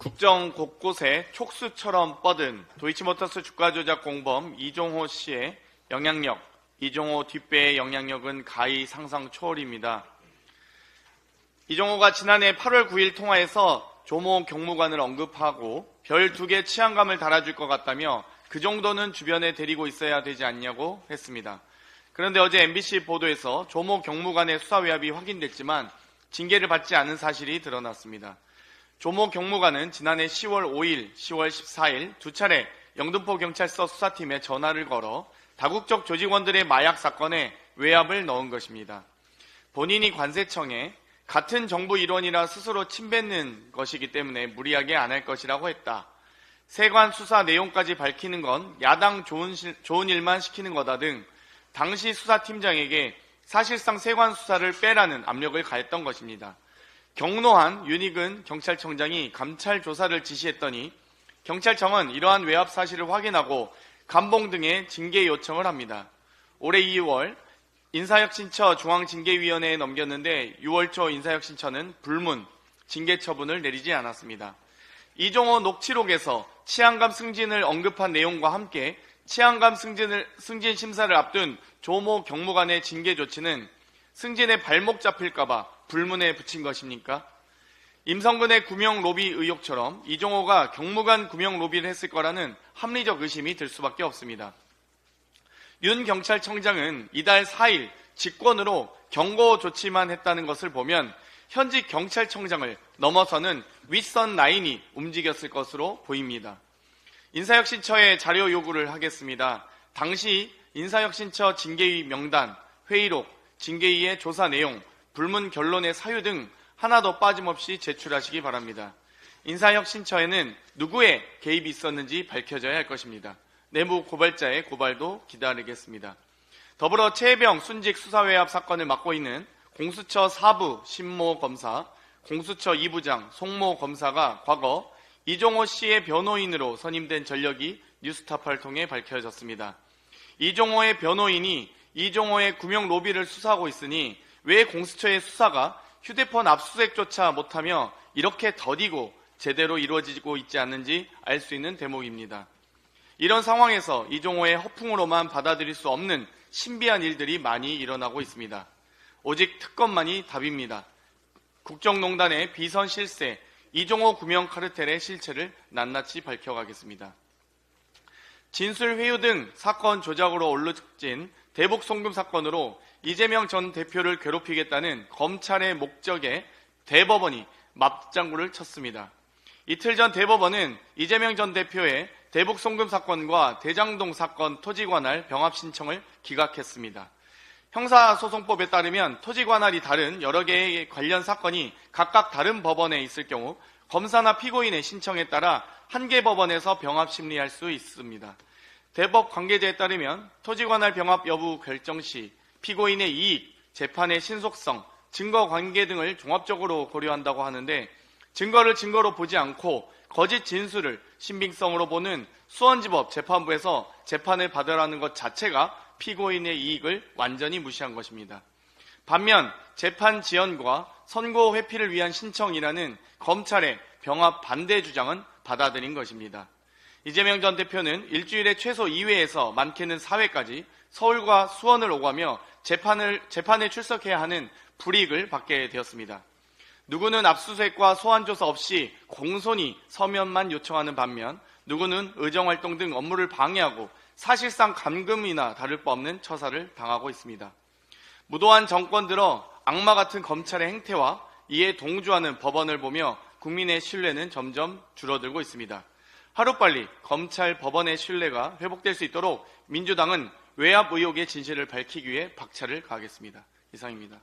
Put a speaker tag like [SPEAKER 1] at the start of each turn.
[SPEAKER 1] 국정 곳곳에 촉수처럼 뻗은 도이치모터스 주가 조작 공범 이종호 씨의 영향력, 이종호 뒷배의 영향력은 가히 상상 초월입니다. 이종호가 지난해 8월 9일 통화에서 조모 경무관을 언급하고 별 2개 치안감을 달아줄 것 같다며 그 정도는 주변에 데리고 있어야 되지 않냐고 했습니다. 그런데 어제 MBC 보도에서 조모 경무관의 수사 외압이 확인됐지만 징계를 받지 않은 사실이 드러났습니다. 조모 경무관은 지난해 10월 5일, 10월 14일 두 차례 영등포 경찰서 수사팀에 전화를 걸어 다국적 조직원들의 마약 사건에 외압을 넣은 것입니다. 본인이 관세청에 같은 정부 일원이라 스스로 침뱉는 것이기 때문에 무리하게 안 할 것이라고 했다. 세관 수사 내용까지 밝히는 건 야당 좋은 일만 시키는 거다 등 당시 수사팀장에게 사실상 세관 수사를 빼라는 압력을 가했던 것입니다. 경로한 윤익은 경찰청장이 감찰 조사를 지시했더니 경찰청은 이러한 외압 사실을 확인하고 감봉 등의 징계 요청을 합니다. 올해 2월 인사혁신처 중앙징계위원회에 넘겼는데 6월 초 인사혁신처는 불문, 징계 처분을 내리지 않았습니다. 이종호 녹취록에서 치안감 승진을 언급한 내용과 함께 치안감 승진 심사를 앞둔 조모 경무관의 징계 조치는 승진의 발목 잡힐까봐 불문에 붙인 것입니까? 임성근의 구명 로비 의혹처럼 이종호가 경무관 구명 로비를 했을 거라는 합리적 의심이 들 수밖에 없습니다. 윤 경찰청장은 이달 4일 직권으로 경고 조치만 했다는 것을 보면 현직 경찰청장을 넘어서는 윗선 라인이 움직였을 것으로 보입니다. 인사혁신처에 자료 요구를 하겠습니다. 당시 인사혁신처 징계위 명단, 회의록, 징계위의 조사 내용, 불문 결론의 사유 등 하나도 빠짐없이 제출하시기 바랍니다. 인사혁신처에는 누구의 개입이 있었는지 밝혀져야 할 것입니다. 내부 고발자의 고발도 기다리겠습니다. 더불어 최혜병 순직 수사외압 사건을 맡고 있는 공수처 4부 신모 검사, 공수처 2부장 송모 검사가 과거 이종호 씨의 변호인으로 선임된 전력이 뉴스타파를 통해 밝혀졌습니다. 이종호의 변호인이 이종호의 구명 로비를 수사하고 있으니 왜 공수처의 수사가 휴대폰 압수수색조차 못하며 이렇게 더디고 제대로 이루어지고 있지 않는지 알 수 있는 대목입니다. 이런 상황에서 이종호의 허풍으로만 받아들일 수 없는 신비한 일들이 많이 일어나고 있습니다. 오직 특검만이 답입니다. 국정농단의 비선 실세, 이종호 구명 카르텔의 실체를 낱낱이 밝혀가겠습니다. 진술 회유 등 사건 조작으로 올라진 대북 송금 사건으로 이재명 전 대표를 괴롭히겠다는 검찰의 목적에 대법원이 맞장구를 쳤습니다. 이틀 전 대법원은 이재명 전 대표의 대북 송금 사건과 대장동 사건 토지 관할 병합 신청을 기각했습니다. 형사소송법에 따르면 토지 관할이 다른 여러 개의 관련 사건이 각각 다른 법원에 있을 경우 검사나 피고인의 신청에 따라 한 개 법원에서 병합 심리할 수 있습니다. 대법 관계자에 따르면 토지 관할 병합 여부 결정 시 피고인의 이익, 재판의 신속성, 증거 관계 등을 종합적으로 고려한다고 하는데 증거를 증거로 보지 않고 거짓 진술을 신빙성으로 보는 수원지법 재판부에서 재판을 받으라는 것 자체가 피고인의 이익을 완전히 무시한 것입니다. 반면 재판 지연과 선고 회피를 위한 신청이라는 검찰의 병합 반대 주장은 받아들인 것입니다. 이재명 전 대표는 일주일에 최소 2회에서 많게는 4회까지 서울과 수원을 오가며 재판에 출석해야 하는 불이익을 받게 되었습니다. 누구는 압수수색과 소환조사 없이 공손히 서면만 요청하는 반면 누구는 의정활동 등 업무를 방해하고 사실상 감금이나 다를 바 없는 처사를 당하고 있습니다. 무도한 정권 들어 악마 같은 검찰의 행태와 이에 동조하는 법원을 보며 국민의 신뢰는 점점 줄어들고 있습니다. 하루빨리 검찰 법원의 신뢰가 회복될 수 있도록 민주당은 외압 의혹의 진실을 밝히기 위해 박차를 가하겠습니다. 이상입니다.